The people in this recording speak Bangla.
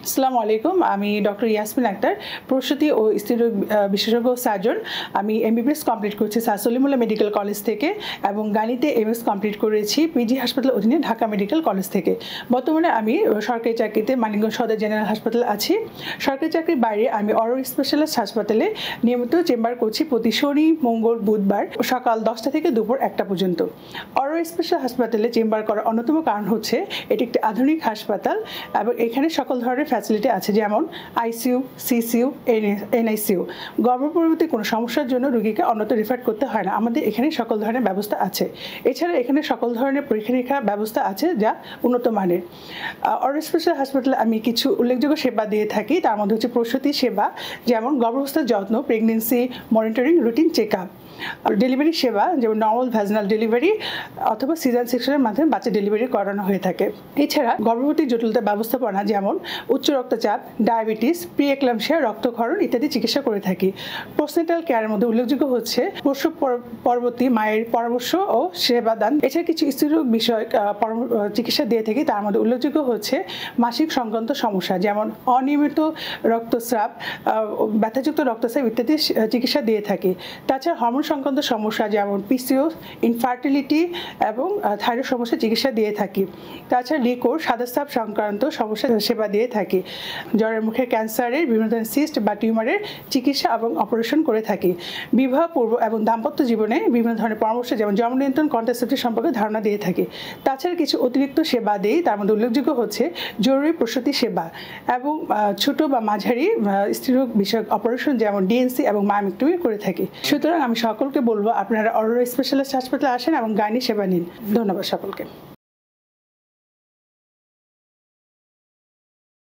আসসালামু আলাইকুম। আমি ডক্টর ইয়াসমিন আক্তার, প্রসূতি ও স্ত্রীরোগ বিশেষজ্ঞ সার্জন। আমি এমবিবিএস কমপ্লিট করছি স্যার সলিমুল্লাহ মেডিকেল কলেজ থেকে এবং গাণিতে এমএস কমপ্লিট করেছি পিজি হাসপাতাল অধীনে ঢাকা মেডিকেল কলেজ থেকে। বর্তমানে আমি সরকারি চাকরিতে মানিকগঞ্জ সদর জেনারেল হাসপাতাল আছি। সরকারি চাকরির বাইরে আমি অরো স্পেশালিস্ট হাসপাতালে নিয়মিত চেম্বার করছি প্রতি শনি, মঙ্গল, বুধবার সকাল 10টা থেকে দুপুর 1টা পর্যন্ত। অরো স্পেশাল হাসপাতালে চেম্বার করার অন্যতম কারণ হচ্ছে এটি একটি আধুনিক হাসপাতাল এবং এখানে সকল ধরনের ফ্যাসিলিটি আছে, যেমন আইসিইউ, সিসিইউ, এনআইসিইউ। গর্ভপূর্ববর্তী কোনো সমস্যার জন্য রোগীকে অন্যত্র রেফার করতে হয় না, আমাদের এখানে সকল ধরনের ব্যবস্থা আছে। এছাড়া এখানে সকল ধরনের পরীক্ষা নিরীক্ষার ব্যবস্থা আছে যা উন্নত মানের। অরো স্পেশাল হাসপাতালে আমি কিছু উল্লেখযোগ্য সেবা দিয়ে থাকি, তার মধ্যে হচ্ছে প্রসূতি সেবা, যেমন গর্ভাবস্থার যত্ন, pregnancy monitoring, routine check up, delivery সেবা যেমন নর্মাল ভ্যাজিনাল ডেলিভারি অথবা সিজার সেকশনের মাধ্যমে বাচ্চা ডেলিভারি করানো হয়ে থাকে। এছাড়া গর্ভবতী জটিলতা ব্যবস্থাপনা যেমন উচ্চ রক্তচাপ, ডায়াবেটিস, প্রি এক্লাম্পসিয়া, রক্তক্ষরণ ইত্যাদি চিকিৎসা করে থাকি। পোস্টনেটাল কেয়ারের মধ্যে উল্লেখযোগ্য হচ্ছে প্রসব পরবর্তী মায়ের পরামর্শ ও সেবাদান। এছাড়া কিছু স্ত্রীরোগ বিষয়ক চিকিৎসা দিয়ে থাকি, তার মধ্যে উল্লেখযোগ্য হচ্ছে মাসিক সংক্রান্ত সমস্যা যেমন অনিয়মিত রক্তস্রাব, ব্যথাযুক্ত রক্তস্রাব ইত্যাদি চিকিৎসা দিয়ে থাকি। তাছাড়া হরমোন সংক্রান্ত সমস্যা যেমন পিসিওএস, ইনফার্টিলিটি এবং থাইরয়েড সমস্যা চিকিৎসা দিয়ে থাকি। তাছাড়া লিকোর, সাদাস্রাব সংক্রান্ত সমস্যা সেবা দিয়ে থাকি। জ্বরের মুখে ক্যান্সারের, বিভিন্ন ধরনের সিস্ট বা টিউমারের চিকিৎসা এবং অপারেশন করে থাকি। বিবাহ পূর্ব এবং দাম্পত্য জীবনে বিভিন্ন ধরনের পরামর্শ যেমন জন্ম নিয়ন্ত্রণ, কন্ট্রাসেপটিভ সম্পর্কে ধারণা দিয়ে থাকি। তাছাড়া কিছু অতিরিক্ত সেবা দিই, তার মধ্যে উল্লেখযোগ্য হচ্ছে জরুরি প্রসূতি সেবা এবং ছোট বা মাঝারি স্ত্রীরোগ বিষয়ক অপারেশন যেমন ডিএনসি এবং মায়োমেক্টমি করে থাকি। সুতরাং আমি সকলকে বলবো আপনারা অরো স্পেশালিস্ট হাসপাতালে আসেন এবং গাইনি সেবা নিন। ধন্যবাদ সকলকে।